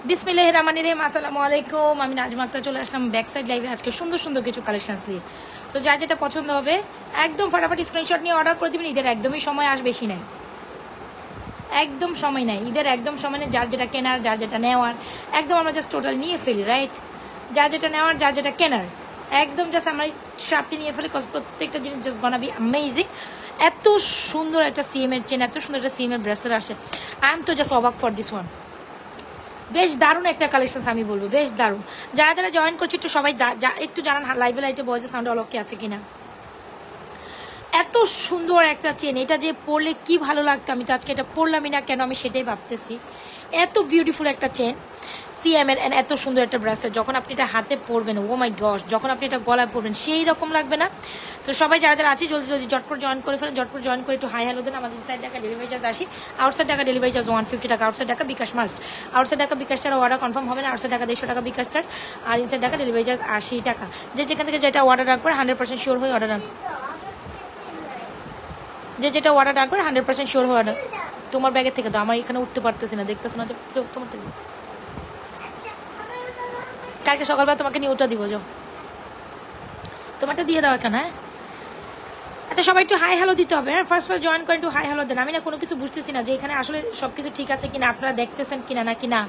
বিসমিল্লাহির রহমানির রহিম। আসসালামু আলাইকুম, আমি নাজমা আক্তার চলে আসলাম ব্যাক সাইড লাইভে আজকে সুন্দর সুন্দর কিছু কালেকশনস নিয়ে। সো যার যেটা পছন্দ হবে একদম ফাটাফাটি স্ক্রিনশট নিয়ে অর্ডার করে দিবেন। ঈদের একদমই সময় আস বেশি নাই, একদম সময় নাই, ঈদের একদম সময় নেই। যার যেটা কেনার, যার যেটা নেওয়ার, একদম আমরা জাস্ট টোটাল নিয়ে ফেলি, রাইট? যার যেটা নেওয়ার, যার যেটা কেনার, একদম জাস্ট আমরা শার্টটি নিয়ে ফেলি। প্রত্যেকটা জিনিস জাস্ট গনা বি অ্যামেজিং। এত সুন্দর একটা সিএমের চেন, এত সুন্দর একটা সিএমের ব্রেসলেট আসে। আই এম তো জাস্ট অবাক ফর দিস ওয়ান। বেশ দারুণ একটা কালেকশন আমি বলবো, বেশ দারুণ। যারা যারা জয়েন করছে একটু সবাই একটু জানান লাইভে লাইটে ভয়েসের সাউন্ড অলকে আছে কিনা। এত সুন্দর একটা চেন, এটা যে পরলে কি ভালো লাগতো। আমি তো আজকে এটা পরলামই না কেন, আমি সেটাই ভাবতেছি। এত বিউটিফুল একটা চেন সিএম এর, এত সুন্দর একটা ব্রেসলেট। যখন আপনি এটা হাতে পরবেন, ও মাই গশ, যখন আপনি এটা গলায় পরবেন সেই রকম লাগবে না? সো সবাই যারা যারা আছে জলদি জলদি ঝটপট জয়েন করে ফেলেন, ঝটপট জয়েন করে একটু হাই হ্যালো দেন। আমাদের ইনসাইড টাকা ডেলিভারি চার্জ 80, আউটসাইড টাকা ডেলিভারি চার্জ 150 টাকা, আউটসাইড টাকা বিকাশ মাস্ট। আউটসাইড টাকা বিকাশ ছাড়া অর্ডার কনফার্ম হবে না। আউটসাইড টাকা 150 টাকা বিকাশ চার্জ, আর ইনসাইড টাকা ডেলিভারি চার্জ 80 টাকা। যে যেখান থেকে যেটা অর্ডার রাখবেন 100% শিওর হয়ে অর্ডার রাখবেন। যে যেটা অর্ডার রাখবে 100% শিওর হয়ে অর্ডার। তোমার ব্যাগের থেকে দাও, আমার এখানে উঠতে পারতেছি না, দেখতেছো না তোমার থেকে। কালকে সকালবেলা তোমাকে নিয়ে ওটা দিব, যাও তোমারটা দিয়ে দাও এখানে। হ্যাঁ আচ্ছা, সবাই একটু হাই হ্যালো দিতে হবে। হ্যাঁ ফার্স্ট জয়েন করেন, একটু হাই হ্যালো দেন। আমি না কোনো কিছু বুঝতেছি না যে এখানে আসলে সব কিছু ঠিক আছে কিনা, আপনারা দেখতেছেন কিনা নাকি না,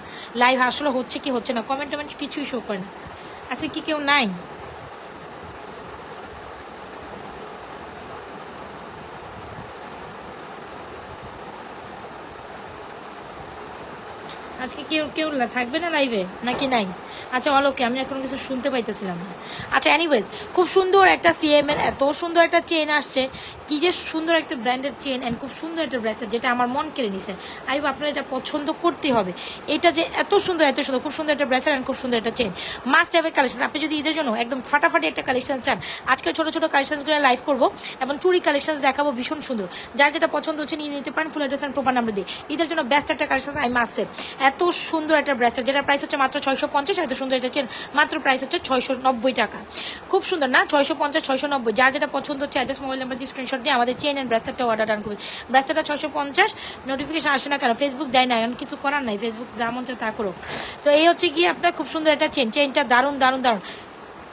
লাইভ আসলে হচ্ছে কি হচ্ছে না, কমেন্ট টমেন্ট কিছুই শো করে না। আজকে কি কেউ নাই? আজকে কেউ কেউ থাকবে না লাইভে নাকি নাই? আচ্ছা অলোকে, আমি এখন কিছু শুনতে পাইতেছিলাম না। আচ্ছা এনিওয়েজ, খুব সুন্দর একটা সিএম এর এত সুন্দর একটা চেন আসছে, কি যে সুন্দর একটা ব্র্যান্ডেড চেন অ্যান্ড খুব সুন্দর একটা ব্রেসলেট, যেটা আমার মন কেড়ে নিছে। আইব আপনারা এটা পছন্দ করতেই হবে। এটা যে এত সুন্দর এত সুন্দর, খুব সুন্দর একটা ব্রেসলেট অ্যান্ড খুব সুন্দর একটা chain, must have a collection. আপনি যদি ঈদের জন্য একদম ফাটাফাটি একটা কালেকশন চান, আজকে ছোট ছোট কালেকশনগুলো লাইভ করবো এবং চুরি কালেকশন দেখাবো ভীষণ সুন্দর। যার যেটা পছন্দ হচ্ছে নিয়ে নিতে পারেন, full address and proper number দিয়ে। ঈদের জন্য বেস্ট একটা কালেকশন আই মাস্ট সে। এত সুন্দর একটা ব্রেসলেট, যেটা প্রাইস হচ্ছে মাত্র 650। এত সুন্দর একটা চেন মাত্র প্রাইস হচ্ছে 690 টাকা। খুব সুন্দর না? 650 690। যার যেটা পছন্দ হচ্ছে অ্যাড্রেস মোবাইল নাম্বার দিয়ে স্ক্রিনশট দিয়ে আমাদের চেন অ্যান্ড ব্রেসলেটটা অর্ডার ডান করবে। ব্রেসলেটটা 650। নোটিফিকেশন আসে না কেন? ফেসবুক দেয় না, এখন কিছু করার নাই, ফেসবুক যা মন চায় তা করুক। তো এই হচ্ছে গিয়ে আপনার খুব সুন্দর একটা চেন, চেনটা দারুণ দারুণ দারুণ,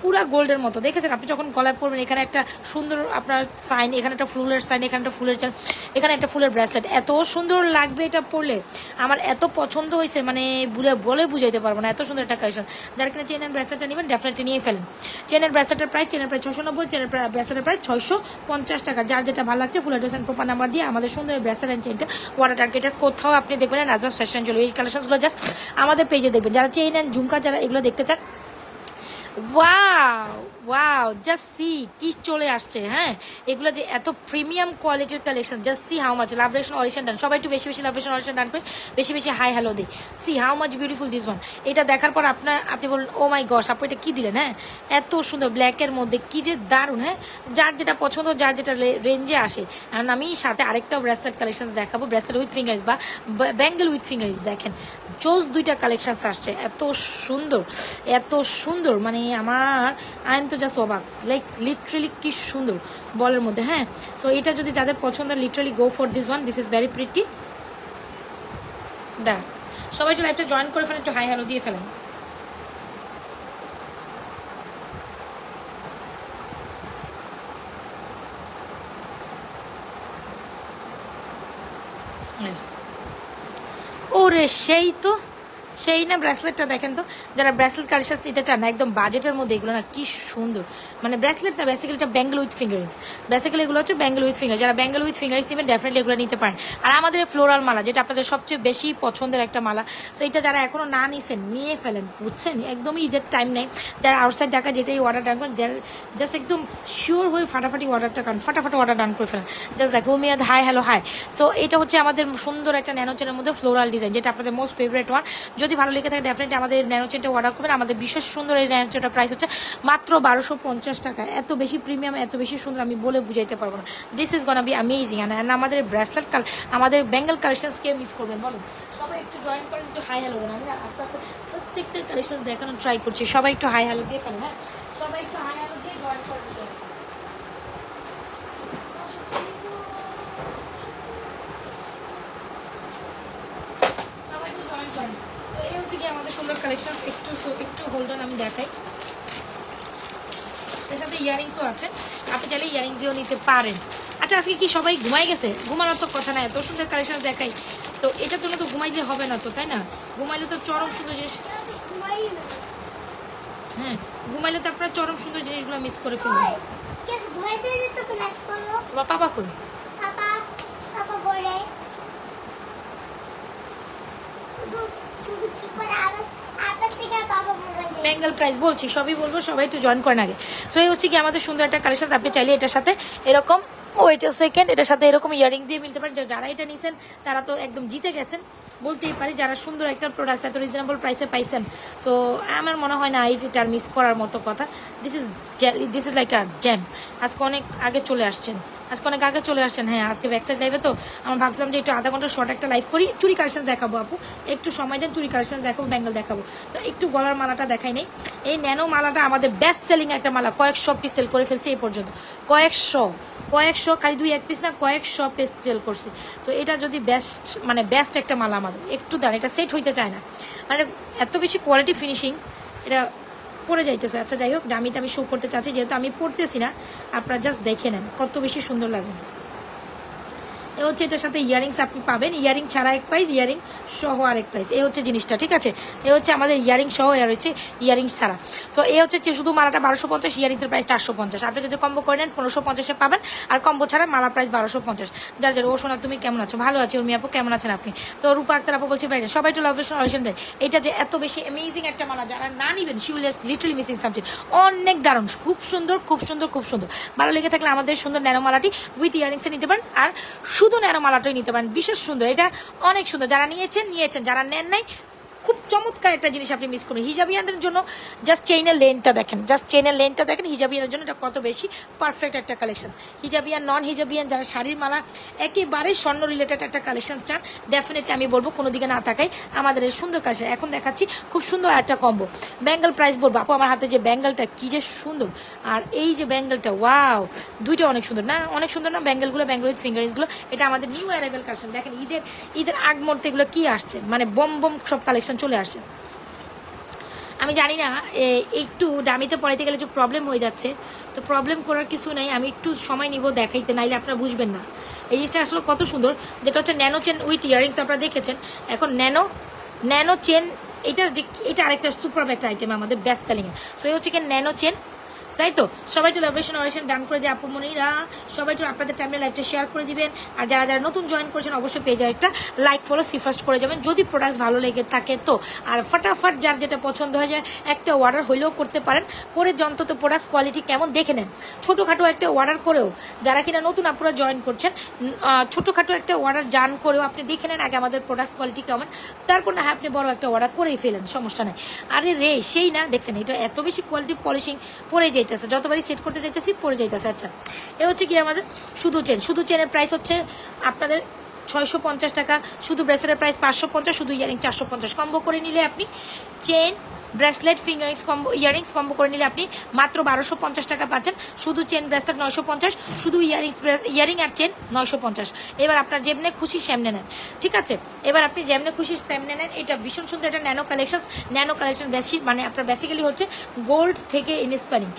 পুরা গোল্ডের মতো। দেখেছেন আপনি যখন গলায় পরবেন, এখানে একটা সুন্দর আপনার সাইন, এখানে একটা ফুলের সাইন, এখানে একটা ফুলের চান, এখানে একটা ফুলের ব্রেসলেট, এত সুন্দর লাগবে এটা পরলে। আমার এত পছন্দ হয়েছে, মানে বলে বুঝাইতে পারবো না, এত সুন্দর একটা কালেকশন। যার কিনা চেন অ্যান্ড ব্রেসলেটটা নেবেন ডেফিনেটলি নিয়ে ফেলেন। চেনের ব্রেসলেটের প্রাইস 690, চেনের ব্রেসলেটের প্রাইস 650 টাকা। যার যেটা ভালো লাগছে ফুল অ্যাড্রেস প্রপার নাম্বার দিয়ে আমাদের সুন্দর ব্রেসলেট অ্যান্ড চেনটা অর্ডার টার্গেট। কোথাও আপনি দেখবেন না, নাজমা ফ্যাশন জুয়েলারি এই কালেকশনগুলো জাস্ট আমাদের পেজে দেখবেন। যারা চেইন অ্যান্ড ঝুমকা যারা এগুলো দেখতে চান, ওয়াও ওয়াও, জাস্ট সি কি চলে আসছে। হ্যাঁ এগুলো যে এত প্রিমিয়াম কোয়ালিটির collection, just see how much লাভরেশন অরিশন ডান। সবাই একটু বেশি বেশি লাভরেশন অরিশন ডান করে বেশি বেশি হাই হ্যালো দিই। C how much beautiful this one. এটা দেখার পর আপনি বলুন ও মাই গশ, আপু এটা কি দিলেন? হ্যাঁ এত সুন্দর ব্ল্যাকের মধ্যে, কি যে দারুণ। হ্যাঁ যার যেটা পছন্দ, যার যেটা রেঞ্জে আসে। কারণ আমি সাথে আরেকটাও ব্রেসলেট কালেকশন দেখাবো, ব্রেসলেট উইথ ফিঙ্গারিজ বা ব্যাঙ্গেল উইথ ফিঙ্গারিজ। দেখেন জোস দুইটা কালেকশন আসছে, এত সুন্দর এত সুন্দর, মানে আমার আই এম তো জাস্ট অবাক, লাইক লিটারালি কি সুন্দর বলের মধ্যে। হ্যাঁ সো এটা যদি যাদের পছন্দ, literally go for this one, this is very pretty. দা সবাই একটু লাইভটা জয়েন করে ফেলেন, একটু হাই হ্যালো দিয়ে ফেলেন। ওরে সেই তো সেই না ব্রেসলেটটা দেখেন তো। যারা ব্রেসলেট কালেকশন নিতে চান না একদম বাজেটের মধ্যে, এগুলো না কি সুন্দর, মানে ব্রেসলেট না বেসিক্যালি এটা ব্যাঙ্গেল উইথ ফিঙ্গারিংস। বেসিক্যালি এগুলো হচ্ছে ব্যাঙ্গেল উইথ ফিঙ্গার। যারা ব্যাঙ্গেল উইথ ফিঙ্গারিংস নেবেন ডেফিনেটলি এগুলো নিতে পারেন। আর আমাদের ফ্লোরাল মালা, যেটা আপনাদের সবচেয়ে বেশি পছন্দের একটা মালা, সো এটা যারা এখনো না নিছেন নিয়ে ফেলেন, বুঝছেন? একদমই ঈদের টাইম নেই। যারা আউটসাইড ঢাকা যেটাই অর্ডার ডান করেন, জাস্ট একদম শিওর হয়ে ফাটাফাটি অর্ডারটা কারণ ফাটাফাটি অর্ডার ডান করে ফেলেন। জাস্ট দেখ রুমিয়াদ হাই হ্যালো হাই। সো এটা হচ্ছে আমাদের সুন্দর একটা ন্যানো চেনের মধ্যে ফ্লোরাল ডিজাইন, যেটা আপনাদের মোস্ট ফেভারিট ওয়ান। যদি ভালো লেগে থাকে ডেফিনেটলি আমাদের ন্যানো চেনটা অর্ডার করবেন। আমাদের বিশেষ সুন্দর এই ন্যানো চেনটার প্রাইস হচ্ছে মাত্র 1250 টাকা। এত বেশি প্রিমিয়াম, এত বেশি সুন্দর, আমি বলে বুঝাইতে পারবো না। This is gonna B amazing. And আমাদের ব্রেসলেট আমাদের বেঙ্গল কালেকশনস কে মিস করবেন বলুন? সবাই একটু জয়েন করেন, একটু হাই হ্যালো দেন। আমি আস্তে আস্তে প্রত্যেকটা কালেকশন দেখানোর ট্রাই করছি। সবাই একটু হাই হ্যালো দিয়ে ফেলেন। হ্যাঁ সবাই একটু হাই হ্যালো দিয়ে জয়েন করেন। সবাই একটু জয়েন করেন। তো এই হচ্ছে কি আমাদের সুন্দর কালেকশন, একটু একটু হোল্ড অন, আমি দেখাই। এর সাথে ইয়ারিংসও আছে, আপনি চাইলে ইয়ারিং দিয়েও নিতে পারেন। আচ্ছা আজকে কি সবাই ঘুমাই গেছে? ঘুমানোর তো কথা না, এত সুন্দর কালেকশন দেখাই, তো এটার জন্য তো ঘুমাইলে হবে না তো, তাই না? ঘুমাইলে তো চরম সুন্দর জিনিস, হ্যাঁ ঘুমাইলে তো আপনারা চরম সুন্দর জিনিসগুলো মিস করে ফেলবেন। পাপা কই? বেঙ্গল প্রাইস বলছি, সবই বলবো, সবাই একটু জয়েন করেন আগে। সো এই হচ্ছে কি আমাদের সুন্দর একটা কালেকশন, আপনি চাইলে এটার সাথে এরকম, ও এটা সেকেন্ড, এটার সাথে এরকম ইয়ারিং দিয়ে মিলতে পারেন। যারা এটা নিছেন তারা তো একদম জিতে গেছেন বলতেই পারি, যারা সুন্দর একটা প্রোডাক্ট এত রিজনেবল প্রাইসে পাইছেন। সো আমার মনে হয় না এটা মিস করার মতো কথা। This is like a jam. আজকে অনেক আগে চলে আসছেন, হ্যাঁ আজকে ব্যাকসাইড লাইভে তো আমার ভাবলাম যে একটু আধা ঘন্টা শর্ট একটা লাইভ করি। চুরি কালেকশন দেখাবো আপু, একটু সময় দেন, চুরি কালেকশন দেখাবো, ব্যাঙ্গল দেখাবো। তো একটু গলার মালাটা দেখাই নেই। এই ন্যানো মালাটা আমাদের বেস্ট সেলিং একটা মালা, কয়েকশো পিস সেল করে ফেলছে এই পর্যন্ত, কয়েকশো খালি 2-1 পিস না, কয়েকশো পিস সেল করছে। তো এটা যদি বেস্ট একটা মালা আমাদের, একটু দাঁড়, এটা সেট হইতে চায় না, মানে এত বেশি কোয়ালিটি ফিনিশিং, এটা পরে যাইতেছে। আচ্ছা যাই হোক, দামিতে আমি শো করতে চাচ্ছি, যেহেতু আমি পড়তেছি না, আপনারা জাস্ট দেখে নেন কত বেশি সুন্দর লাগে। এ হচ্ছে এটার সাথে ইয়ারিংস আপনি পাবেন, ইয়ারিং ছাড়া এক প্রাইস, ইয়ারিং সহ আরেক প্রাইস। এই হচ্ছে জিনিসটা, ঠিক আছে? এ হচ্ছে আমাদের ইয়ারিং সহ, আর হচ্ছে ইয়ারিং ছাড়া। সো এই হচ্ছে শুধু মালাটা 1250, ইয়ারিংসের প্রাইস 450। আপনি যদি কম্বো করে নেন 1550-এ পাবেন, আর কম্বো ছাড়া মালার প্রাইস 1250। যার যার ও শোনা, তুমি কেমন আছো? ভালো আছি। উর্মি আপু কেমন আছেন আপনি? সো রূপা আক্তার আপু বলছি বাইরে, সবাই একটু লাভ দেয়। এটা যে এত বেশি অ্যামেজিং একটা মালা, যারা না নিবেন she will literally missing something. অনেক দারুণ, খুব সুন্দর, খুব সুন্দর, খুব সুন্দর। ভালো লেগে থাকলে আমাদের সুন্দর ন্যানো মালাটি উইথ ইয়ারিংসে নিতে পারেন, আর শুধু ন্যানো মালাটাই নিতে পারেন। বিশেষ সুন্দর, এটা অনেক সুন্দর। যারা নিয়েছেন, যারা নেন নাই, খুব চমৎকার একটা জিনিস আপনি মিস করুন। হিজাবিয়ানদের জন্য জাস্ট চেইনের লেন্থটা দেখেন, হিজাবিয়ানের জন্য এটা কত বেশি পারফেক্ট একটা কালেকশন। হিজাবিয়ান, নন হিজাবিয়ান, যারা শাড়ির মালা একেবারে স্বর্ণ রিলেটেড একটা কালেকশন চান, ডেফিনেটলি আমি বলবো কোনো দিকে না তাকাই আমাদের এই সুন্দর কালেকশন। এখন দেখাচ্ছি খুব সুন্দর একটা কম্বো। ব্যাঙ্গল প্রাইস বলবো আপু, আমার হাতে যে ব্যাঙ্গলটা কি যে সুন্দর, আর এই যে ব্যাঙ্গলটা, ওয়াও, দুইটা অনেক সুন্দর না? অনেক সুন্দর না ব্যাঙ্গলগুলো? ব্যাঙ্গল উইথ ফিঙ্গারিংসগুলো, এটা আমাদের নিউ অ্যারাইভেল কালেকশন। দেখেন ঈদের আগ মুহূর্তে এগুলো কি আসছে, মানে বম সব কালেকশন চলে আসছে। আমি জানি না, একটু দামিতে পড়াইতে গেলে একটু প্রবলেম হয়ে যাচ্ছে, তো প্রবলেম করার কিছু নাই, আমি একটু সময় নিব দেখাইতে, নাইলে আপনারা বুঝবেন না। এই জিনিসটা আসলে কত সুন্দর, যেটা হচ্ছে ন্যানো চেন উইথ ইয়ারিংস, আপনারা দেখেছেন। এখন ন্যানো চেন, এটা আরেকটা সুপার একটা আইটেম আমাদের বেস্ট সেলিংয়ে। সো এই হচ্ছে কি ন্যানো চেন, তাই তো? সবাই একটু লাভেশন ডান করে দিয়ে আপু মনিরা, সবাই একটু আপনাদের টাইমে লাইভটা শেয়ার করে দিবেন। আর যারা যারা নতুন জয়েন করেছেন অবশ্যই পেজে একটা লাইক, ফলো, ফার্স্ট করে যাবেন যদি প্রোডাক্ট ভালো লেগে থাকে তো। আর ফটাফট যার যেটা পছন্দ হয়ে যায় একটা অর্ডার হইলেও করতে পারেন, করে অন্তত প্রোডাক্ট কোয়ালিটি কেমন দেখে নেন। ছোটোখাটো একটা অর্ডার করেও, যারা কিনা নতুন আপনারা জয়েন করছেন, ছোটোখাটো একটা অর্ডার করেও আপনি দেখে নেন আগে আমাদের প্রোডাক্ট কোয়ালিটি কেমন, তারপর না আপনি বড় একটা অর্ডার করেই ফেলেন, সমস্যা নেই। আরে রে সেই না, দেখছেন এটা এত বেশি কোয়ালিটি পলিশিং পরে যাইতেছে, যতবারই সেট করতে যাইতেছি পরে যাইতেছে। আচ্ছা এ হচ্ছে কি আমাদের শুধু চেনের প্রাইস হচ্ছে আপনাদের 650 টাকা, শুধু ব্রেসলেটের প্রাইস 550, শুধু ইয়ারিং 450। কম্বো করে নিলে আপনি chain, bracelet, fingerings combo, earrings combo করে নিলে আপনি মাত্র 1250 টাকা পাচ্ছেন। শুধু চেন ব্রেসলেট 950, শুধু ইয়ারিং আর চেন 950। এবার আপনার যেমনে খুশি সেমনে নেন, ঠিক আছে? এবার আপনি যেমনে খুশি তেমনে নেন। এটা ভীষণ সুন্দর, এটা ন্যানো কালেকশন বেশি, মানে আপনার বেসিক্যালি হচ্ছে গোল্ড থেকে ইন্সপায়ারিং।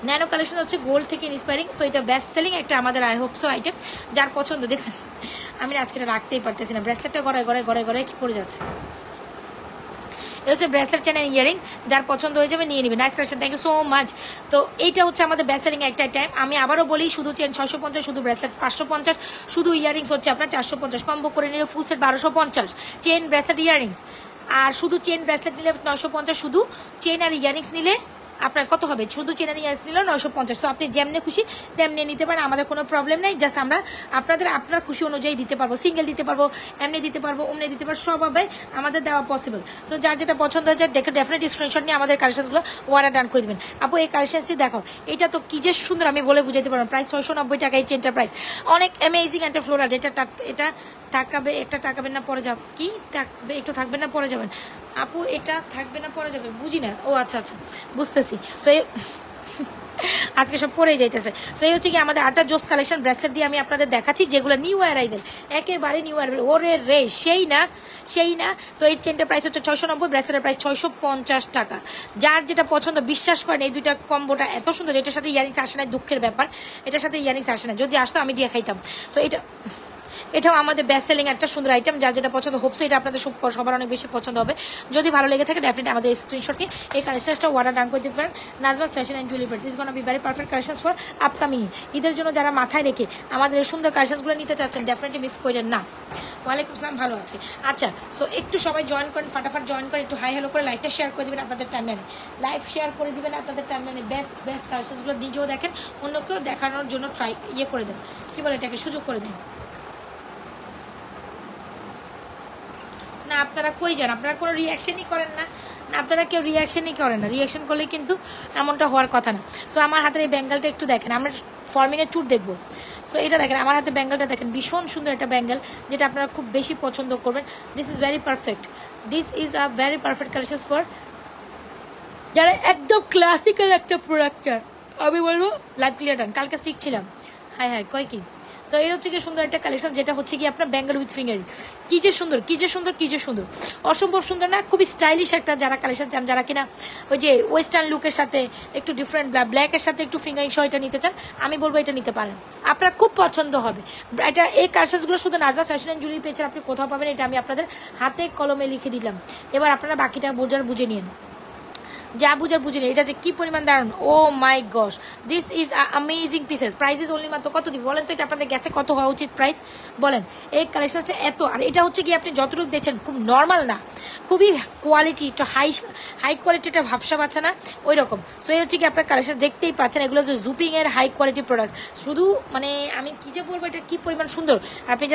ন্যানো কালেকশন হচ্ছে গোল্ড থেকে ইন্সপায়ারিং। সো এটা বেস্ট সেলিং একটা আমাদের আই হোপ সো আইটেম, যার পছন্দ। দেখছেন আমি আজকে এটা রাখতেই পারতেছি না, ব্রেসলেটটা গড়ায় কি পড়ে যাচ্ছে। এটা হচ্ছে ব্রেসলেট, চেন এন্ড ইয়ারিং, যার পছন্দ হয়ে যাবে নিয়ে নিবে। Nice collection, thank you so much. তো এইটা হচ্ছে আমাদের বেস্ট সেলিং একটা টাইম। আমি আবারও বলি, শুধু চেন 650, শুধু ব্রেসলেট 550, শুধু ইয়ারিংস হচ্ছে আপনার 450। কম্বো করে নিলে full set 1250, chain, bracelet, earrings. আর শুধু চেন ব্রেসলেট নিলে 950, শুধু চেন আর ইয়ারিংস নিলে আপনার কত হবে? শুধু চেন আর ইয়ারিংস নিলেও 950। তো আপনি যেমনি খুশি তেমনি নিতে পারেন, আমাদের কোনো প্রবলেম নেই। জাস্ট আমরা আপনার খুশি অনুযায়ী দিতে পারবো, সিঙ্গেল দিতে পারবো, এমনি দিতে পারবো, অমনি দিতে পারবো, সবভাবে আমাদের দেওয়া পসিবল। তো যার যেটা পছন্দ হয়ে যায় দেখে ডেফিনেট স্ক্রিনশট নিয়ে আমাদের কালেকশনসগুলো অর্ডার ডান করে দেবেন। আপু এই কালেকশনসটি দেখো, এটা তো কি যে সুন্দর, আমি বলে বুঝাতে পারবো। প্রাইস 690 টাকা, এই চেনটার প্রাইস অনেক অ্যামেজিং একটা ফ্লোরাল। এটা তাকাবেন না পরে যাব, কি থাকবে একটু থাকবেন না পরে যাবেন আপু, এটা থাকবে না পরে যাবে, বুঝি না। ও আচ্ছা বুঝতেছি। সো আজকে সব পরেই যাইতেছে। সো এই হচ্ছে কি আমাদের 8টা জোস কালেকশন ব্রেসলেট দিয়ে আমি আপনাদের দেখাচ্ছি, যেগুলো নিউ অ্যারাইভেল, একেবারে নিউ অ্যারাইভেল। ওরে রে, সেই না সেই না। সো এই চেনটার প্রাইস হচ্ছে 690, ব্রেসলেটের প্রাইস 650 টাকা। যার যেটা পছন্দ, বিশ্বাস করেন এই দুইটা কম্বোটা এত সুন্দর। এটার সাথে ইয়ারিংস আসে না, দুঃখের ব্যাপার, এটার সাথে ইয়ারিংস আসে না। যদি আসতো আমি দিয়ে খাইতাম। তো এটাও আমাদের বেস্ট সেলিং একটা সুন্দর আইটেম। যার যেটা পছন্দ, হোপসো এটা আপনাদের সবার অনেক বেশি পছন্দ হবে। যদি ভালো লেগে থাকে ডেফিনেটলি আমাদের স্ক্রিনশট নিয়ে এই কালেকশনসটা অর্ডার ডান করে দিতে পারেন। Nazma's fashion and jewellery is gonna be very perfect collections for upcoming ঈদের জন্য। যারা মাথায় রেখে আমাদের এই সুন্দর কালেকশনসগুলো নিতে চাচ্ছেন, ডেফিনেটলি মিস করেন না। ওয়ালাইকুম আসসালাম, ভালো আছে। আচ্ছা, সো একটু সবাই জয়েন করেন, ফাটাফাট জয়েন করে একটু হাই হ্যালো করে লাইভটা শেয়ার করে দেবেন আপনাদের টাইমলাইনে। লাইভ শেয়ার করে দিবেন আপনাদের টাইমলাইনে। বেস্ট কালেকশনসগুলো নিজেও দেখেন, অন্যকেও দেখানোর জন্য করে দেন, কী বলে এটাকে, সুযোগ করে দেন। না আপনারা কই যান, আপনারা কোনো রিয়াকশনই করেন না, আপনারা কেউ রিয়াকশনই করেন না। রিয়াকশন করলে কিন্তু এমনটা হওয়ার কথা না। সো আমার হাতের এই ব্যাঙ্গেলটা একটু দেখেন, আমরা ফর্মিংয়ের চুট দেখবো। সো এটা দেখেন, আমার হাতে ব্যাঙ্গেলটা দেখেন, ভীষণ সুন্দর একটা ব্যাঙ্গেল, যেটা আপনারা খুব বেশি পছন্দ করবেন। This is very perfect, this is a very perfect collection for যারা একদম ক্লাসিক্যাল একটা প্রোডাক্ট চায়। আমি বলবো লাইভ ক্লিয়ার ডান, কালকে শিখছিলাম। হ্যাঁ কয় কি। তো এই হচ্ছে কি সুন্দর একটা কালেকশন, যেটা হচ্ছে কি আপনার ব্যাঙ্গেল উইথ ফিঙ্গারিং। কি যে সুন্দর, কি যে সুন্দর, কি যে সুন্দর, অসম্ভব সুন্দর না? খুবই স্টাইলিশ একটা যারা কালেকশন চান, যারা কিনা ওই যে ওয়েস্টার্ন লুকের সাথে একটু ডিফারেন্ট ব্ল্যাকের সাথে একটু ফিঙ্গারিং সহ এটা নিতে চান, আমি বলবো এটা নিতে পারেন, আপনার খুব পছন্দ হবে। এটা এই কালেকশনসগুলো শুধু নাজমা ফ্যাশন অ্যান্ড জুয়েলারি পেজে আপনি কোথাও পাবেন, এটা আমি আপনাদের হাতে কলমে লিখে দিলাম। এবার আপনারা বাকিটা বুঝে নিন, যা বুঝার বুঝে নেই। এটা যে কি পরিমাণ দারুণ, oh my gosh, this is amazing pieces. Price is only মাত্র কত দিবি বলেন তো? এটা আপনাদের গ্যাসে কত হওয়া উচিত প্রাইস বলেন? এই কালেকশনটা এত, আর এটা হচ্ছে কি আপনি যতটুকু দেখছেন খুব নর্মাল না, খুবই কোয়ালিটি, একটু হাই কোয়ালিটিটা ভাবসাব আছে না ওই রকম। সো এই হচ্ছে কি আপনার কালেকশন দেখতেই পাচ্ছেন, এগুলো হচ্ছে জুপিংয়ের হাই কোয়ালিটি প্রোডাক্ট। শুধু মানে আমি কি যে বলবো, এটা কি পরিমাণ সুন্দর, আপনি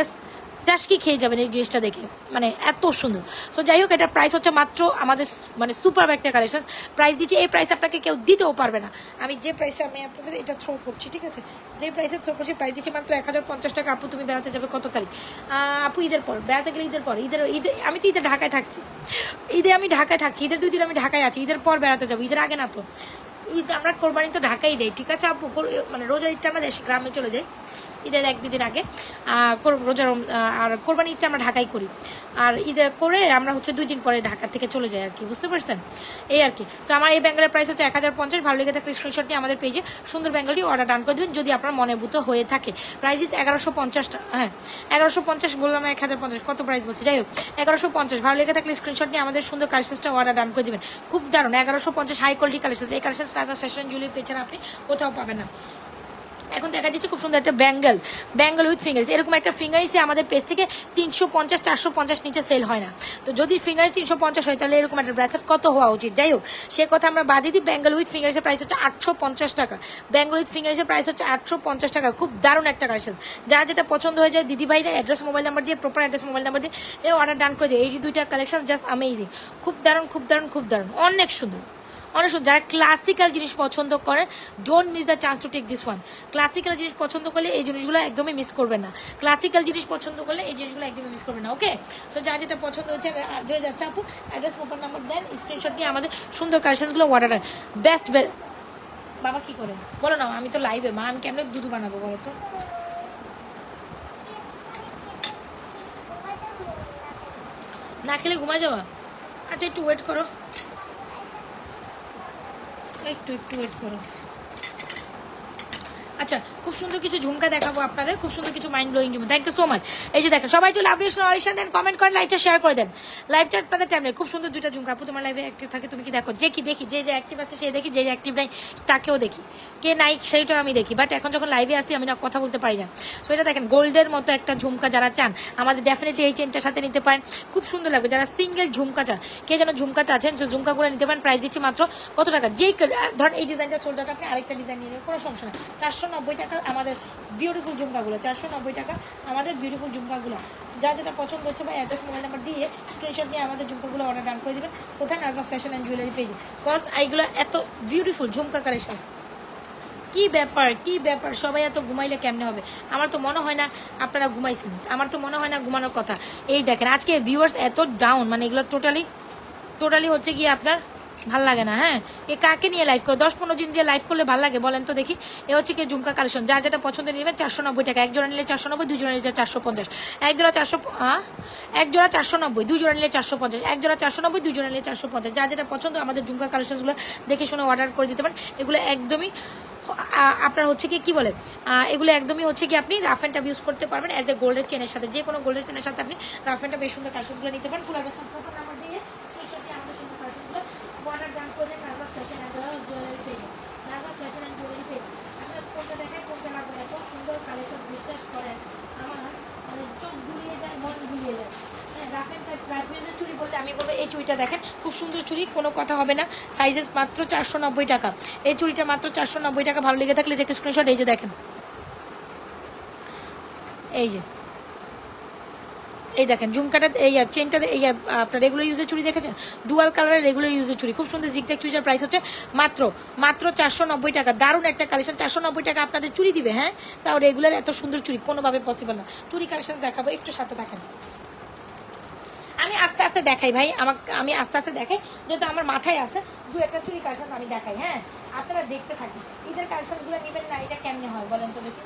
জাস্ট কি খেয়ে যাবেন এই জিনিসটা দেখে, মানে এত সুন্দর। সো যাই হোক, এটার প্রাইস হচ্ছে মাত্র আমাদের মানে সুপার একটা কালেকশন প্রাইস দিচ্ছি। এই প্রাইস আপনাকে কেউ দিতেও পারবে না। আমি যে প্রাইসে আমি আপনাদের এটা থ্রো করছি, ঠিক আছে, যে প্রাইসে থ্রো করছি, প্রাইস দিচ্ছি মাত্র 1050 টাকা। আপু তুমি বেড়াতে যাবে কত তারিখ? আপু ঈদের পর। বেড়াতে গেলে ঈদের পর, ঈদে আমি তো ঈদে ঢাকায় থাকছি, আমি ঢাকায় থাকছি, ঈদের 2 দিন আমি ঢাকায় আছি, ঈদের পর বেড়াতে যাবো, ঈদের আগে না তো। ঈদ আমরা কোরবানি তো ঢাকাই দেয়, ঠিক আছে আপু, মানে রোজার ঈদটা আমরা গ্রামে চলে যাই ঈদের 1-2 দিন আগে, রোজার আর কোরবানি ঈদটা আমরা ঢাকায় করি, আর ঈদের করে আমরা হচ্ছে 2 দিন পরে ঢাকা থেকে চলে যাই আর কি, বুঝতে পারছেন? এই আর কি। তো আমার এই ব্যাঙ্গেলের প্রাইস হচ্ছে 1050। ভালো লেগে থাকলে স্ক্রিনশট নিয়ে আমাদের পেজে সুন্দর ব্যাঙ্গেলটি অর্ডার ডান করে দেবেন, যদি আপনার মনেভূত হয়ে থাকে। প্রাইস ইজ 1150 টাকা। হ্যাঁ 1150 বললাম, 1050 কত প্রাইস বলছে, যাই হোক 1150। ভালো লেগে থাকলে স্ক্রিনশট নিয়ে আমাদের সুন্দর কালেকশনটা অর্ডার ডান করে দেবেন। খুব দারুণ 1150 হাই কোয়ালিটি কালেকশন। এই কালেকশন নাজমা ফ্যাশন জুয়েলারি পেছনে আপনি কোথাও পাবেন না। এখন দেখা যাচ্ছে খুব সুন্দর একটা ব্যাঙ্গেল উইথ ফিঙ্গারিংস। এরকম একটা ফিঙ্গারিংসে আমাদের পেজ থেকে 350-450 নিচে সেল হয় না। তো যদি ফিঙ্গারিংস 350 হয়, তাহলে এরকম একটা ব্রেসলেট কত হওয়া উচিত? যাই হোক, সে কথা আমরা বাদই দিই। ব্যাঙ্গেল উইথ ফিঙ্গারিংসের প্রাইস হচ্ছে 850 টাকা। ব্যাঙ্গেল উইথ ফিঙ্গারিংসের প্রাইস হচ্ছে 850 টাকা। খুব দারুণ একটা কালেকশন। যার যেটা পছন্দ হয়ে যায়, দিদি ভাইরা অ্যাড্রেস মোবাইল নাম্বার দিয়ে, প্রপার অ্যাড্রেস মোবাইল নাম্বার দিয়ে অর্ডার ডান করে দিয়ে। এই যে 2টা কালেকশন জাস্ট অ্যামেজিং, খুব দারুণ, অনেক সুন্দর। যারা ক্লাসিক্যাল জিনিস পছন্দ করেন, don't miss the chance to take this one. Classical জিনিস পছন্দ করলে এই জিনিসগুলো একদমই মিস করবেন না। ওকে, সো যার যেটা পছন্দ হচ্ছে হয়ে যাচ্ছে আপু, অ্যাড্রেস মোবাইল নাম্বার দেন, স্ক্রিনশট দিয়ে আমাদের সুন্দর কালেকশনগুলো অর্ডার দেন। বেস্ট বাবা কি করে বলো না? আমি তো লাইভে, মা আমি কেমন দুধ বানাবো বলো তো? না খেলে ঘুমা যাওয়া? আচ্ছা একটু ওয়েট করো, একটু ওয়েট করো। আচ্ছা, খুব সুন্দর কিছু ঝুমকা দেখাবো আপনাদের, খুব সুন্দর কিছু মাইন্ড ব্লোয়িং ঝুমকা। Thank you so much. এই যে দেখেন, সবাই একটু লাভ রিয়েকশন দেন, কমেন্ট করেন, লাইভটা শেয়ার করে দেন। লাইভটা আপনাদের টাইমে খুব সুন্দর 2টা ঝুমকা। আপু তোমার লাইভে অ্যাক্টিভ থাকে, তুমি কি দেখো? দেখি, যে অ্যাক্টিভ আছে সে দেখি, যে অ্যাক্টিভ নাই তাকেও দেখি, কে নাই সেইটাও আমি দেখি। বাট এখন যখন লাইভে আসি আমি না কথা বলতে পারি না। সো এটা দেখেন, গোল্ডের মতো একটা ঝুমকা যারা চান, আমাদের ডেফিনেটলি এই চেনটার সাথে নিতে পারেন, খুব সুন্দর লাগবে। যারা সিঙ্গেল ঝুমকা চান, কে যেন ঝুমকা চাচ্ছেন, সো ঝুমকাগুলো নিতে পারেন। প্রাইস দিচ্ছি মাত্র কত টাকা? যেই ধরেন এই ডিজাইনটা সোল্ডারটা, আপনি আরেকটা ডিজাইন নিয়ে নেবেন, কোনো সমস্যা না। 490 টাকা আমাদের বিউটিফুল ঝুমকাগুলো, 490 টাকা আমাদের বিউটিফুল ঝুমকাগুলো। যার যেটা পছন্দ হচ্ছে বা অ্যাড্রেস মোবাইল নাম্বার দিয়ে স্ক্রিনশট দিয়ে আমাদের ঝুমকাগুলো অর্ডার ডান করে দেবেন। কোথায়? নাজমা ফ্যাশন অ্যান্ড জুয়েলারি পেজে। কজ এইগুলো এত বিউটিফুল ঝুমকা কালেকশন। কি ব্যাপার সবাই এত ঘুমাইলে কেমনে হবে? আমার তো মনে হয় না আপনারা ঘুমাইছেন, আমার তো মনে হয় না ঘুমানোর কথা। এই দেখেন আজকে ভিউয়ার্স এত ডাউন, মানে এগুলো টোটালি হচ্ছে গিয়ে আপনার ভাল লাগে না। হ্যাঁ, এ কাকে নিয়ে লাইভ করে 10-15 দিন দিয়ে লাইভ করলে ভাল লাগে বলেন তো দেখি। এ হচ্ছে কি ঝুমকা কালেকশন, যার যেটা পছন্দ নেবেন 490 টাকা, এক জোড়া নিলে 490, দুই জোড়া নিলে 450, এক জোড়া 490, দুই জোড়া নিলে 450, এক জোড়া 490, দুই জোড়া নিলে 450। যার যেটা পছন্দ আমাদের ঝুমকা কালেকশনগুলো দেখে শুনে অর্ডার করে দিতে পারেন। এগুলো একদমই আপনার হচ্ছে কি বলে, এগুলো একদমই হচ্ছে কি আপনি রাফ অ্যান্ড টাফ ইউজ করতে পারবেন অ্যাজ এ গোল্ডের চেনের সাথে, যে কোনো গোল্ডের চেনের সাথে আপনি রাফ অ্যান্ড টাফ বেশ সুন্দর কালেকশনগুলো নিতে পারেন। ফুল অ্যাড্রেস নাম্বার দিয়ে স্ক্রিনশট দিয়ে আমাদের সুন্দর কালেকশনগুলো অর্ডার ডান করে Nazra's fashion and jewellery page, Nazra's fashion and jewellery page. আসলে কোনটা দেখায় কোনটা লাগবে, এত সুন্দর কালেকশন বিশ্বাস করেন আমার মানে চোখ জুড়িয়ে যায়, মন জুড়িয়ে যায়। হ্যাঁ, রাফ অ্যান্ড টাফ রাফিউজের চুড়ি বলতে আমি বলবো এই চুড়িটা দেখেন, খুব সুন্দর চুড়ি, কোনো কথা হবে না। সাইজেস মাত্র 490 টাকা, এই চুড়িটা মাত্র 490 টাকা। ভালো লেগে থাকলে এটাকে স্ক্রিনশট, এই যে দেখেন, এই যে এই দেখেন ঝুমকাটা, এই চেনটা, এই আপনার রেগুলার ইউজের চুড়ি দেখেছেন, ডুয়াল কালারের রেগুলার ইউজের চুড়ি, খুব সুন্দর জিগজ্যাগ চুড়িটার প্রাইস হচ্ছে মাত্র 490 টাকা। দারুণ একটা কালেকশন, 490 টাকা আপনাদের চুড়ি দিবে। হ্যাঁ, তাও রেগুলার এত সুন্দর চুড়ি কোনোভাবে পসিবল না। চুড়ি কালেকশন দেখাবো, একটু সাথে থাকেন। আমি আস্তে আস্তে দেখাই ভাই, আমি আস্তে আস্তে দেখাই, যেহেতু আমার মাথায় আছে দু একটা চুরি কালেকশন আমি দেখাই। হ্যাঁ, আপনারা দেখতে থাকি। ঈদের কালেকশনগুলো নেবেন না, এটা কেমনে হয় বলেন তো দেখি।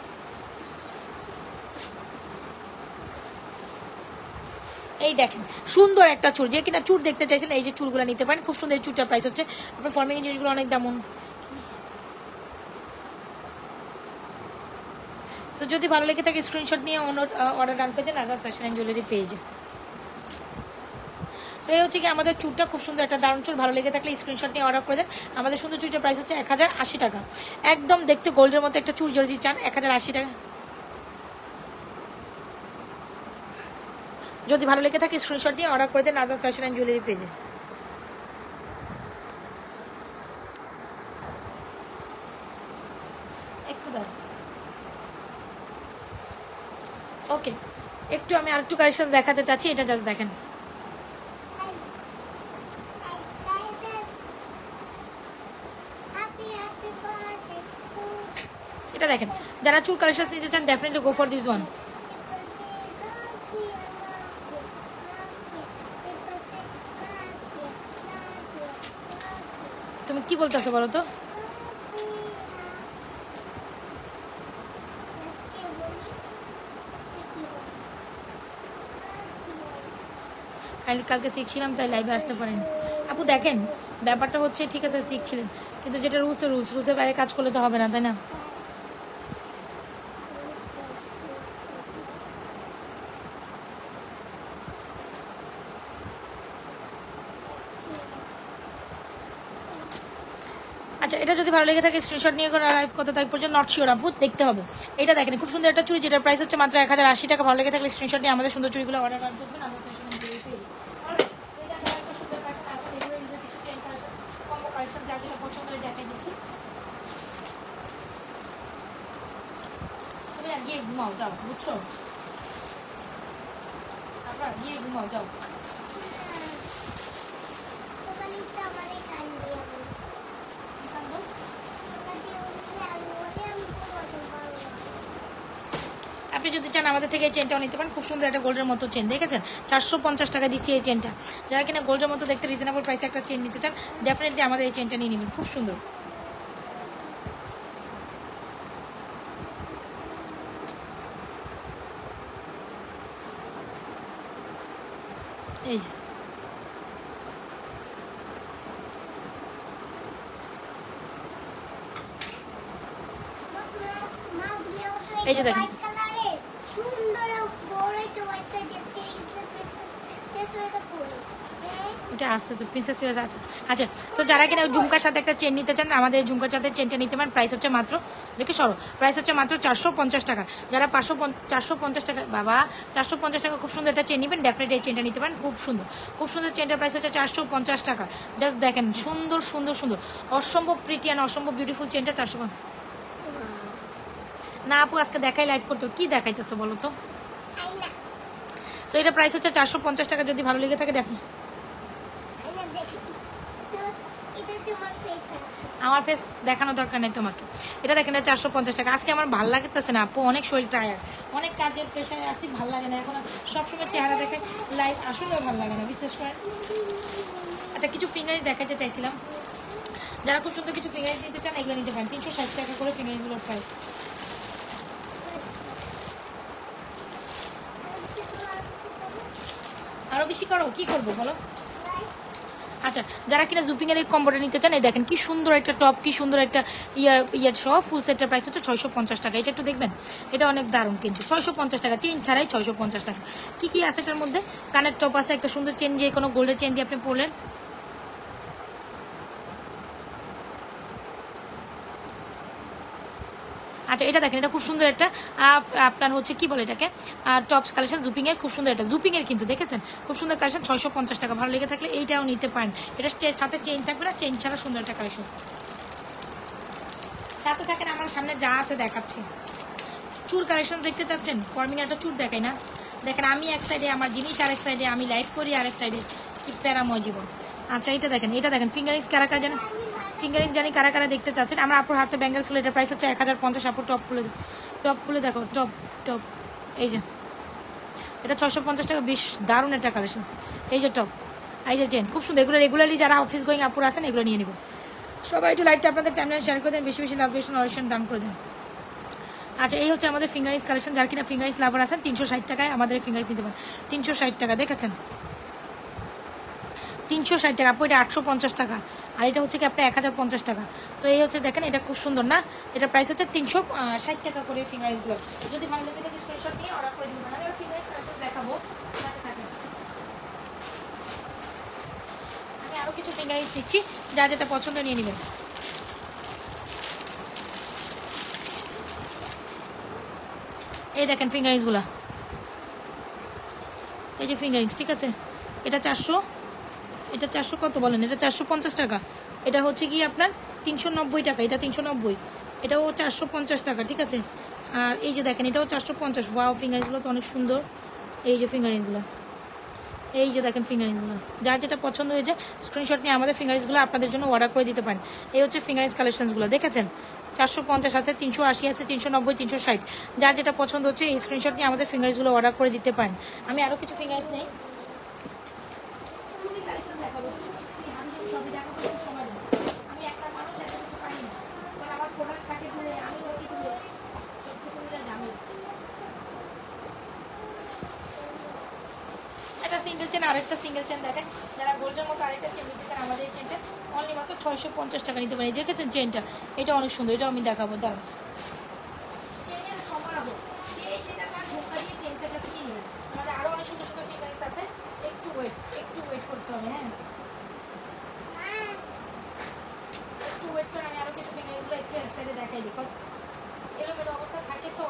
এই দেখেন সুন্দর একটা চুর, যে কিনা চুর দেখতে চাইছেন এই যে চুরগুলো নিতে পারেন, খুব সুন্দর। এই চুরটার প্রাইস হচ্ছে আপনার ফর্মিং জিনিসগুলো অনেক দাম। সো যদি ভালো লেগে থাকে স্ক্রিনশট নিয়ে অর্ডার ডান পেজে নাজরাস ফ্যাশন অ্যান্ড জুয়েলারি পেজে। তো এই হচ্ছে কি আমাদের চুরটা, খুব সুন্দর একটা দারুণ চুর। ভালো লেগে থাকলে স্ক্রিনশট নিয়ে অর্ডার করে দেন। আমাদের সুন্দর চুরিটার প্রাইস হচ্ছে 1080 টাকা। একদম দেখতে গোল্ডের মতো একটা চুর যদি চান 1080 টাকা। যদি ভালো লেগে থাকে স্ক্রিনশট নিয়ে অর্ডার করে দেন নাজরাস ফ্যাশন অ্যান্ড জুয়েলারি পেজে। একটু দাঁড়ান, ওকে, একটু আমি আরেকটু কালেকশন দেখাতে চাচ্ছি, এটা জাস্ট দেখেন। এটা দেখেন, যারা চুল কালেকশন নিতে চান definitely go for this one. তুমি কি বলতেছো বলো তো? কালকে শিখছিলাম তাই লাইভে আসতে পারেন। আপু দেখেন ব্যাপারটা হচ্ছে ঠিক আছে শিখছিলেন, কিন্তু যেটা রুলসের বাইরে কাজ করলে তো হবে না, তাই না? আচ্ছা, এটা যদি ভালো লেগে থাকে স্ক্রিনশট নিয়ে করে লাইভ কত তারিখ পর্যন্ত নট শিওর আপু, দেখতে হবে। এটা দেখেন খুব সুন্দর একটা চুড়ি, যেটার প্রাইস হচ্ছে মাত্র 1080 টাকা। ভালো লেগে থাকলে স্ক্রিনশট নিয়ে আমাদের সুন্দর চুড়িগুলো অর্ডার করবেন। আমরা সেশনে দিয়ে পেয়ে যার যেটা পছন্দ হয় দেখাই দিচ্ছি। তুমি গিয়ে ঘুমাও যাও, বুঝছো? আপনার গিয়ে ঘুমাও যাও। আপনি যদি চান আমাদের থেকে এই চেনটাও নিতে পারেন, খুব সুন্দর একটা গোল্ডের মতো চেন দেখেছেন, 450 টাকা দিচ্ছি এই চেনটা। যারা কিনা গোল্ডের মতো দেখতে রিজনেবল প্রাইসে একটা চেন নিতে চান ডেফিনেটলি আমাদের এই চেনটা নিয়ে নেবেন, খুব সুন্দর। এই যে এই যে দেখেন এটা আসছে তো প্রিন্সেস সিরিজ আছে। আচ্ছা, সো যারা কিনা ঝুমকার সাথে একটা চেন নিতে চান আমাদের ঝুমকার সাথে চেনটা নিতে পারেন। প্রাইস হচ্ছে মাত্র, দেখে সরো, প্রাইস হচ্ছে মাত্র 450 টাকা। যারা 450 টাকা, বাবা 450 টাকা খুব সুন্দর একটা চেন নেবেন ডেফিনেটলি এই চেনটা নিতে পারেন, খুব সুন্দর। খুব সুন্দর চেনটার প্রাইস হচ্ছে 450 টাকা। জাস্ট দেখেন সুন্দর সুন্দর সুন্দর অসম্ভব প্রিটি অ্যান্ড অসম্ভব বিউটিফুল চেনটা 450 না আপু আজকে দেখাই লাইভ করতে কি দেখাইতেছো বলো তো? সো এটা প্রাইস হচ্ছে 450 টাকা। যদি ভালো লেগে থাকে দেখেন, আমার ফেস দেখানো দরকার নেই তোমাকে। এটা দেখেন 450 টাকা। আজকে আমার ভালো লাগতেছে না আপু, অনেক শরীর টায়ার, অনেক কাজের প্রেশারে আসি, ভালো লাগে না এখন সবসময় চেহারা দেখে লাইভ আসলেও ভালো লাগে না, বিশেষ করে আচ্ছা কিছু ফিঙ্গারিং দেখাতে চাইছিলাম, যারা খুব সুন্দর কিছু ফিঙ্গারিং নিতে চান এগুলো নিতে পারেন। 360 টাকা করে ফিঙ্গারিংগুলোর প্রাইস। আরও বেশি করো, কি করবো বলো? আচ্ছা যারা কিনা জুপিংয়ের এই কম্বোটা নিতে চান, এই দেখেন কি সুন্দর একটা টপ, কি সুন্দর একটা ইয়ার সহ ফুল সেটের প্রাইস হচ্ছে 650 টাকা। এটা একটু দেখবেন, এটা অনেক দারুণ কিন্তু 650 টাকা, চেন ছাড়াই 650 টাকা। কি কি আছে এটার মধ্যে? কানের টপ আছে, একটা সুন্দর চেন, যে কোনো গোল্ডের চেন দিয়ে আপনি পরলেন। আচ্ছা এটা দেখেন, এটা খুব সুন্দর একটা আপনার হচ্ছে কি বলে এটাকে, টপস কালেকশন জুপিংয়ের, খুব সুন্দর, এটা জুপিংয়ের কিন্তু দেখেছেন, খুব সুন্দর কালেকশন, 650 টাকা। ভালো লেগে থাকলে এইটাও নিতে পারেন। এটা সাথে চেইন থাকবে না, চেইন ছাড়া সুন্দর একটা কালেকশন। সাথে থাকেন, আমার সামনে যা আছে দেখাচ্ছি। চুর কালেকশন দেখতে চাচ্ছেন? ফর্মিং একটা চুর দেখাই না? দেখেন আমি এক সাইডে আমার জিনিস, আরেক সাইডে আমি লাইভ করি, আরেক সাইডে কি প্যারাময় জীবন। আচ্ছা এটা দেখেন, এটা দেখেন ফিঙ্গারিংস কারা কারা জানেন, ফিঙ্গারিং জানি কারা কারা দেখতে চাচ্ছেন। আমরা আপুর হাতে ব্যাঙ্গেল ছিল, এটা প্রাইস হচ্ছে 1050। আপুর টপ খুলে দেখো, টপ এই যে এটা 650 টাকা, বেশ দারুণ একটা কালেকশন। এই যে টপ, এই যে চেন, খুব সুন্দর। এগুলো রেগুলারলি যারা অফিস গোয়িং আপুর আছেন এগুলো নিয়ে নেবেন। সবাই একটু লাইভটা আপনাদের টাইমলাইন শেয়ার করে দেন, বেশি বেশি লাভ বেশি অরিশন দাম করে দেন। আচ্ছা এই হচ্ছে আমাদের ফিঙ্গারিংস কালেকশন, যার কিনা ফিঙ্গারিংস লাভার আছেন 360 টাকায় আমাদের ফিঙ্গারিংস নিতে পারেন। 360 টাকা দেখেছেন, 360 টাকা। আপু এটা 850 টাকা, আর এটা হচ্ছে কি আপনার 1050 টাকা। তো এই হচ্ছে দেখেন, এটা খুব সুন্দর না, এটা প্রাইস হচ্ছে 360 টাকা করে ফিঙ্গারিংসগুলো। যদি ভালো লেগে থাকে স্ক্রিনশট নিয়ে অর্ডার করে দিবেন। আমি ফিঙ্গারিংস কালেকশন দেখাবো, আমি আরও কিছু ফিঙ্গারিংস দিচ্ছি, যা যেটা পছন্দ নিয়ে নেবেন। এই দেখেন ফিঙ্গারিংসগুলো, এই যে ফিঙ্গারিংস, ঠিক আছে। এটা 400, এটা 400 কত বলেন, এটা 450 টাকা। এটা হচ্ছে কি আপনার 390 টাকা, এটা 390, এটাও 450 টাকা, ঠিক আছে। আর এই যে দেখেন, এটাও 450। ওয়াও, ফিঙ্গারিংসগুলো তো অনেক সুন্দর। এই যে ফিঙ্গারিংসগুলো, এই যে দেখেন ফিঙ্গারিংসগুলো, যার যেটা পছন্দ হয়েছে স্ক্রিনশট নিয়ে আমাদের ফিঙ্গারিংসগুলো আপনাদের জন্য অর্ডার করে দিতে পারেন। এই হচ্ছে ফিঙ্গারিংস কালেকশনসগুলো দেখেছেন, 450 আছে, 380 আছে, 390, 360। যার যেটা পছন্দ হচ্ছে এই স্ক্রিনশট নিয়ে আমাদের ফিঙ্গারিংসগুলো অর্ডার করে দিতে পারেন। আমি আরও কিছু ফিঙ্গারিংস নেই, আমি একটা মানুষ, এত কিছু পারি না, কারণ আমার প্রোডাক্ট থাকে দূরে, আমি রকি দূরে, সব কিছু মিলে জানি। একটা সিঙ্গেল চেন, আরেকটা সিঙ্গেল চেন দেখেন, যারা গোল্ডের মতো আরেকটা চেন নিতে চান আমাদের এই চেনটা অনলি মাত্র 650 টাকা নিতে পারি। দেখেছেন চেনটা, এটা অনেক সুন্দর, এটাও আমি দেখাবো, দাঁড়ান। চেনের সমারোহ, এই চেনটা চান ধোকা দিয়ে চেন সেটটা কিনে নেবেন। আমাদের আরও অনেক সুন্দর সুন্দর ফিঙ্গারিংস আছে, একটু ওয়েট করতে হবে। হ্যাঁ একটু ওয়েট করে, আমি আরও কিছু ফিঙ্গারিংসগুলো একটু এক সাইডে দেখাই দিই, এলোমেলো অবস্থা থাকে তো।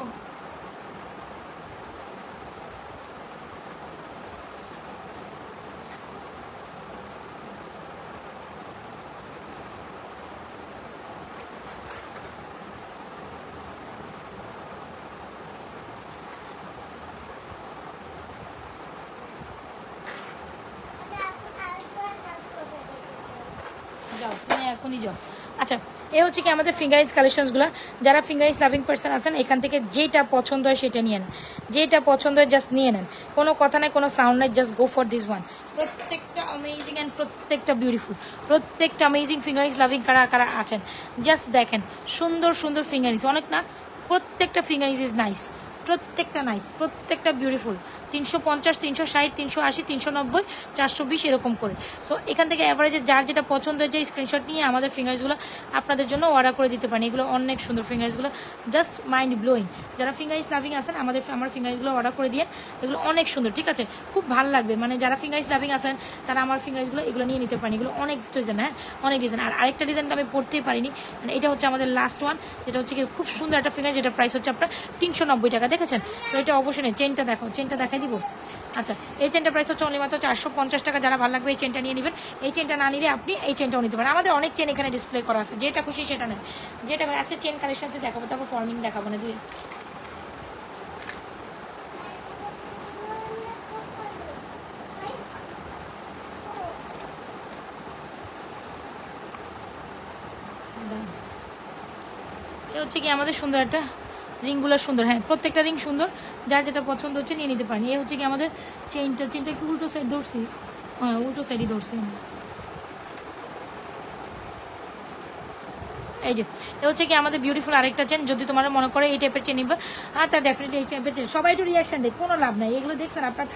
যাও তুমি এখনই যাও। আচ্ছা এই হচ্ছে কি আমাদের ফিঙ্গারিংস কালেকশনসগুলো। যারা ফিঙ্গারিংস লাভিং পার্সন আছেন এখান থেকে যেটা পছন্দ হয় সেটা নিয়ে নেন, যেটা পছন্দ হয় জাস্ট নিয়ে নেন, কোনো কথা নাই, কোনো সাউন্ড নাই, just go for this one. প্রত্যেকটা অ্যামেজিং অ্যান্ড প্রত্যেকটা বিউটিফুল, প্রত্যেকটা অ্যামেজিং ফিঙ্গারিংস লাভিং কারা কারা আছেন জাস্ট দেখেন, সুন্দর সুন্দর ফিঙ্গারিংস, অনেক না, প্রত্যেকটা ফিঙ্গারিংস ইজ নাইস, প্রত্যেকটা নাইস, প্রত্যেকটা বিউটিফুল। 350, 360, 380, 390, 420 এরকম করে। সো এখান থেকে অ্যাভারেজে যার যেটা পছন্দ হয়েছে স্ক্রিনশট নিয়ে আমাদের ফিঙ্গারিংসগুলো আপনাদের জন্য অর্ডার করে দিতে পারেন। এগুলো অনেক সুন্দর ফিঙ্গারিংসগুলো, জাস্ট মাইন্ড ব্লোয়িং। যারা ফিঙ্গারিংস লাভিং আছেন আমার ফিঙ্গারিংসগুলো অর্ডার করে দিয়ে, এগুলো অনেক সুন্দর, ঠিক আছে, খুব ভালো লাগবে। মানে যারা ফিঙ্গারিংস লাভিং আছেন তারা আমার ফিঙ্গারিংসগুলো এগুলো নিয়ে নিতে পারেন। এগুলো অনেক ডিজাইন, হ্যাঁ অনেক ডিজাইন। আর আরেকটা ডিজাইনটা আমি পড়তেই পারিনি, মানে এটা হচ্ছে আমাদের লাস্ট ওয়ান, যেটা হচ্ছে কি খুব সুন্দর একটা ফিঙ্গার, যেটা প্রাইস হচ্ছে আপনার 390 টাকা। দেখেছেন, সো এটা অবশ্যই নেই। চেনটা দেখো, চেনটা দেখাই দিব। আচ্ছা এই চেনটা প্রাইস হচ্ছে অনলি মাত্র 450 টাকা। যারা ভালো লাগবে এই চেনটা নিয়ে নেবেন, এই চেনটা না নিলে আপনি এই চেনটাও নিতে পারেন। আমাদের অনেক চেন এখানে ডিসপ্লে করা আছে, যেটা খুশি সেটা নেন, যেটা আজকে চেন কালেকশনসে দেখাবো, তারপর ফর্মিং দেখাবো না দুই। এটা হচ্ছে কি আমাদের সুন্দর একটা রিংগুলো সুন্দর, হ্যাঁ প্রত্যেকটা রিং সুন্দর, যার যেটা পছন্দ হচ্ছে নিয়ে নিতে পারেন। এই হচ্ছে কি আমাদের চেনটা একটু উল্টো সাইড ধরছি, হ্যাঁ উল্টো সাইডই ধরছি। এই যে এ হচ্ছে কি আমাদের বিউটিফুল আরেকটা চেন। যদি তোমার মনে করে এই টাইপের চেন নিবে তার ডেফিনেটলি এই টাইপের চেন। সবাই একটু রিয়াকশন দেয়, কোনো লাভ নাই এগুলো দেখছেন আপনার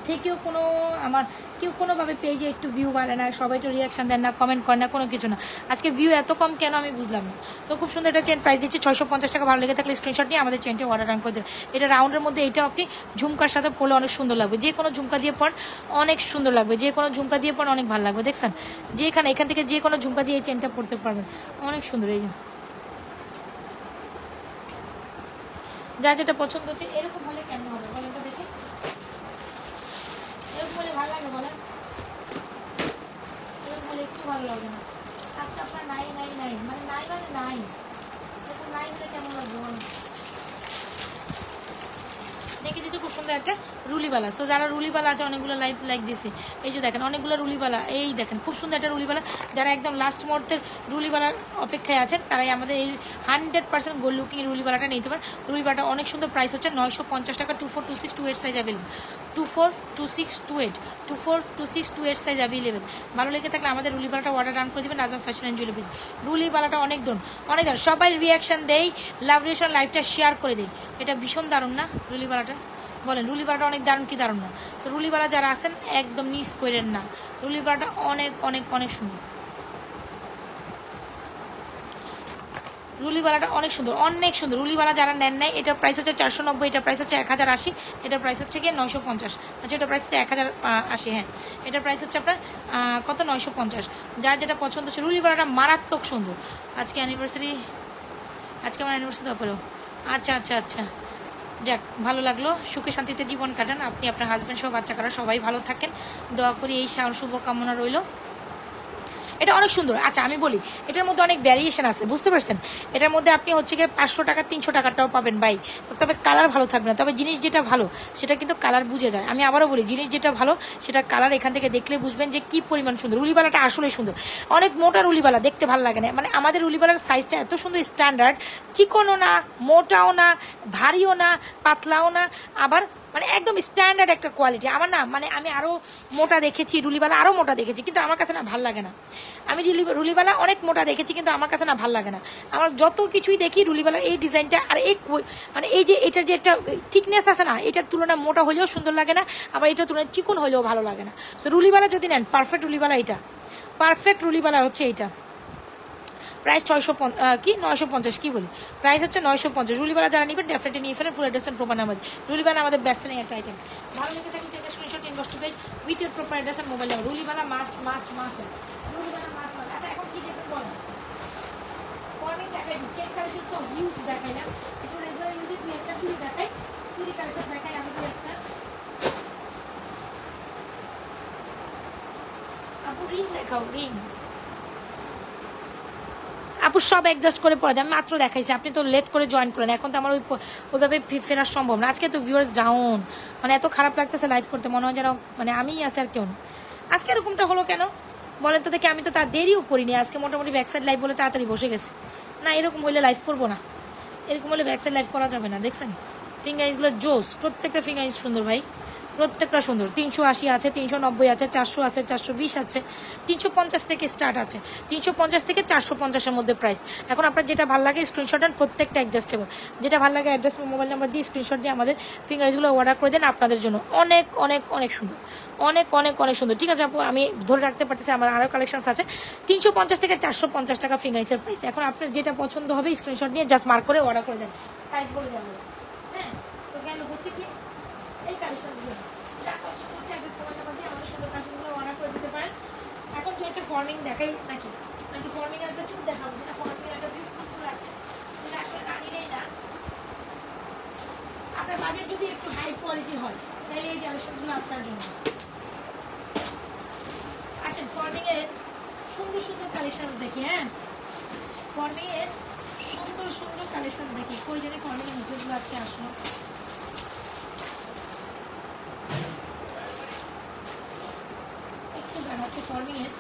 থেকেও কোনো আমার কেউ কোনোভাবে পেজে একটু ভিউ বাড়ে না, সবাই একটু রিয়াকশন দেন না, কমেন্ট করে না, কোনো কিছু না। আজকে ভিউ এত কম কেন আমি বুঝলাম না। সো খুব সুন্দর একটা চেন, প্রাইস দিচ্ছি 650 টাকা। ভালো লেগে থাকলে স্ক্রিনশট নিয়ে আমাদের চেনটা অর্ডার রান করে দেবেন। এটা রাউন্ডের মধ্যে, এটা আপনি ঝুমকার সাথে পরলে অনেক সুন্দর লাগবে, যে কোনো ঝুমকা দিয়ে পর অনেক সুন্দর লাগবে, যে কোনো ঝুমকা দিয়ে পর অনেক ভালো লাগবে। দেখছেন যেখানে এখান থেকে যে কোনো ঝুমকা দিয়ে এই চেনটা পরতে পারবেন, অনেক সুন্দর। এই যার যেটা পছন্দ হচ্ছে এরকম হলে কেমন হবে বলেন তো দেখে, এরকম হলে ভালো লাগে বলেন, এরকম হলে একটু ভালো লাগে না। আজকে আপনার নাই নাই নাই মানে নাই মানে নাই, এরকম নাই হলে কেমন লাগবে বলেন। দেখে দিতে খুব সুন্দর একটা রুলিবালা। সো যারা রুলিবালা আছে, অনেকগুলো লাইক দিয়েছে, এই যে দেখেন অনেকগুলো রুলিবালা, এই দেখেন খুব সুন্দর একটা রুলিবালা। যারা একদম লাস্ট মুহূর্তের রুলিবালার অপেক্ষায় আছেন তারা আমাদের এই 100% গোল্ড লুকিং রুলিবালাটা নিতে পারেন। রুলিবালাটা অনেক সুন্দর, প্রাইস হচ্ছে 950 টাকা। 242628 সাইজ অ্যাভেলেবেল, 242628 242628 সাইজ অ্যাভেলেবেল। ভালো লেগে থাকলে আমাদের রুলিবালাটা অর্ডার রান করে দেবেন নাজমা ফ্যাশন এন্ড জুয়েলারি। রুলিবালাটা অনেক দারুণ, অনেক দারুণ। সবাই রিয়াকশন দেই, লাভ রিয়েকশন, লাইভটা শেয়ার করে দিই। এটা ভীষণ দারুণ না রুলিবালাটা, বলেন রুলিবালাটা অনেক দারুণ কি দারুণ না। তো রুলিবালা যারা আছেন একদম মিস করেন না, রুলিবালাটা অনেক অনেক অনেক সুন্দর। রুলিবালাটা অনেক সুন্দর, অনেক সুন্দর। রুলিবালা যারা নেন নাই, এটার প্রাইস হচ্ছে 490, এটার প্রাইস হচ্ছে 1080, এটার প্রাইস হচ্ছে গিয়ে 950। আচ্ছা এটার প্রাইস হচ্ছে 1080, হ্যাঁ এটার প্রাইস হচ্ছে আপনার কত 950। যার যেটা পছন্দ হচ্ছে, রুলিবালাটা মারাত্মক সুন্দর। আজকে অ্যানিভার্সারি, আজকে আমার অ্যানিভার্সারি দোয়া করো। আচ্ছা আচ্ছা আচ্ছা, যাক ভালো লাগলো। সুখে শান্তিতে জীবন কাটান আপনি, আপনার হাজব্যান্ড সহ বাচ্চা কারা সবাই ভালো থাকেন, দোয়া করি। এই শুভকামনা রইল। এটা অনেক সুন্দর। আচ্ছা আমি বলি, এটার মধ্যে অনেক ভ্যারিয়েশন আছে, বুঝতে পারছেন। এটার মধ্যে আপনি হচ্ছে গিয়ে 500 টাকা 300 টাকাটাও পাবেন ভাই, তবে কালার ভালো থাকবে না। তবে জিনিস যেটা ভালো সেটা কিন্তু কালার বুঝে যায়। আমি আবারও বলি, জিনিস যেটা ভালো সেটা কালার এখান থেকে দেখলে বুঝবেন যে কি পরিমাণ সুন্দর। রুলিবালাটা আসলে সুন্দর, অনেক মোটা রুলিবালা, দেখতে ভালো লাগে না। মানে আমাদের রুলিবালার সাইজটা এত সুন্দর, স্ট্যান্ডার্ড, চিকনও না, মোটাও না, ভারীও না, পাতলাও না, আবার মানে একদম স্ট্যান্ডার্ড একটা কোয়ালিটি। আমার না মানে আমি আরও মোটা দেখেছি, রুলিবালা আরও মোটা দেখেছি, কিন্তু আমার কাছে না ভাল লাগে না। আমি রুলিবালা অনেক মোটা দেখেছি, কিন্তু আমার কাছে না ভাল লাগে না। আমার যত কিছুই দেখি রুলিবালার এই ডিজাইনটা আর এই মানে এই যে এটার যে একটা থিকনেস আছে না, এটার তুলনায় মোটা হলেও সুন্দর লাগে না, আবার এটার তুলনায় চিকন হলেও ভালো লাগে না। সো রুলিবালা যদি নেন, পারফেক্ট রুলিবালা এটা, পারফেক্ট রুলিবালা হচ্ছে এইটা। প্রাইস 950, কি বলি, প্রাইস হচ্ছে 950। রুলিবালা যারা নেবেন ডেফিনেটলি নিয়ে ফেলেন। Full address and proper number. রুলিবালা আমাদের বেস্ট সেলিং একটা আইটেম। ভালো লেগে থাকলে থেকে screenshot inbox to page with your proper address and mobile number. রুলিবালা মাস্ট মাস্ট মাস্ট, রুলিবালা মাস্ট মাস্ট। আচ্ছা এখন কি দেখবেন বলেন, ফর্মিং দেখাই দিই, চেক কালেকশন তো হিউজ দেখাই না, একটু রেগুলার ইউজে দুই একটা চুড়ি দেখাই, চুড়ি কালেকশন দেখাই আমি দুই একটা। আপু রিং দেখাও, রিং আপু সব অ্যাডজাস্ট করে পড়া যায়। আমি মাত্র দেখাইছি, আপনি তো লেট করে জয়েন করেন, এখন তো আমার ওইভাবে ফেরা সম্ভব না। আজকে তো ভিউয়ার্স ডাউন, মানে এত খারাপ লাগতেছে লাইভ করতে, মনে হয় যেন মানে আমিই আছি আর কেউ না। আজকে এরকমটা হলো কেন বলেন তো দেখি। আমি তো তার দেরিও করিনি, আজকে মোটামুটি ব্যাকসাইড লাইভ বলে তাড়াতাড়ি বসে গেছি। না এরকম হইলে লাইভ করবো না, এরকম হলে ব্যাকসাইড লাইভ করা যাবে না। দেখছেন ফিঙ্গারিজগুলো জোস, প্রত্যেকটা ফিঙ্গারিজ সুন্দর ভাই, প্রত্যেকটা সুন্দর। 380 আছে, 390 আছে, 400 আছে, 420 আছে, 350 থেকে স্টার্ট আছে, 350 থেকে 450-এর মধ্যে প্রাইস। এখন আপনার যেটা ভালো লাগে স্ক্রিনশট দেন, প্রত্যেকটা অ্যাডজাস্টেবল। যেটা ভালো লাগে অ্যাড্রেস মোবাইল নাম্বার দিয়ে স্ক্রিনশট দিয়ে আমাদের ফিঙ্গারিজগুলো অর্ডার করে দেন, আপনাদের জন্য অনেক অনেক অনেক সুন্দর, অনেক অনেক অনেক সুন্দর। ঠিক আছে আপু, আমি ধরে রাখতে পারতেছি, আমার আরও কালেকশনস আছে। 350 থেকে 450 টাকা ফিঙ্গারিজের প্রাইস। এখন আপনার যেটা পছন্দ হবে স্ক্রিনশট নিয়ে জাস্ট মার্ক করে অর্ডার করে দেন, প্রাইস বলে দেওয়া হবে। হ্যাঁ তো গেল হচ্ছে কি এই কালেকশনগুলো, আমাদের সুন্দর কালেকশনগুলো অর্ডার করে দিতে পারেন। এখন তো একটা ফর্মিং দেখাই নাকি, নাকি ফর্মিং একটা চুপ দেখাবো, যেটা ফর্মিং একটা বিউটিফুল ফুল আসছে, যেটা আসলে না নিলেই না। আপনার বাজেট যদি একটু হাই কোয়ালিটি হয় তাহলে এই কালেকশনগুলো আপনার জন্য। আসেন ফর্মিং এর সুন্দর সুন্দর কালেকশন দেখি। হ্যাঁ ফর্মিং এর সুন্দর সুন্দর কালেকশন দেখি। কই জানি ফর্মিং এর নিচেগুলো আজকে আসলো। ফর্মিং এর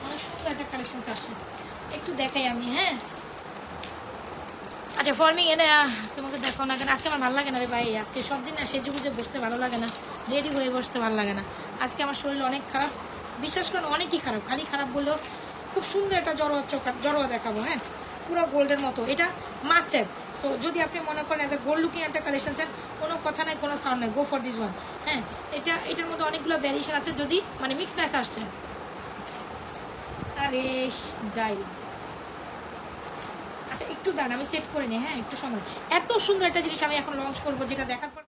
অনেক সুন্দর একটা কালেকশন আসে, একটু দেখাই আমি। হ্যাঁ আচ্ছা ফর্মিং এনে তোমাকে দেখো না কেন, আজকে আমার ভালো লাগে না রে ভাই। আজকে সব দিন না সেজে গুজে বসতে ভালো লাগে না, রেডি হয়ে বসতে ভালো লাগে না। আজকে আমার শরীর অনেক খারাপ, বিশ্বাস করেন অনেকই খারাপ, খালি খারাপ বললেও খুব সুন্দর একটা জড়ো দেখাবো। হ্যাঁ পুরো গোল্ডের মতো, এটা মাস্টার। সো যদি আপনি মনে করেন অ্যাজ এ গোল্ড লুকিং একটা কালেকশন চান, কোনো কথা নাই, কোনো সাউন্ড নাই, গো ফর দিস ওয়ান। হ্যাঁ, এটার মধ্যে অনেকগুলো ভ্যারিয়েশন আছে, যদি মানে মিক্স ম্যাচ আসছে। আরে ডাইল, আচ্ছা একটু দাঁড়ান, আমি সেট করে নিই। হ্যাঁ একটু সময়। এত সুন্দর একটা জিনিস আমি এখন লঞ্চ করবো, যেটা দেখার পর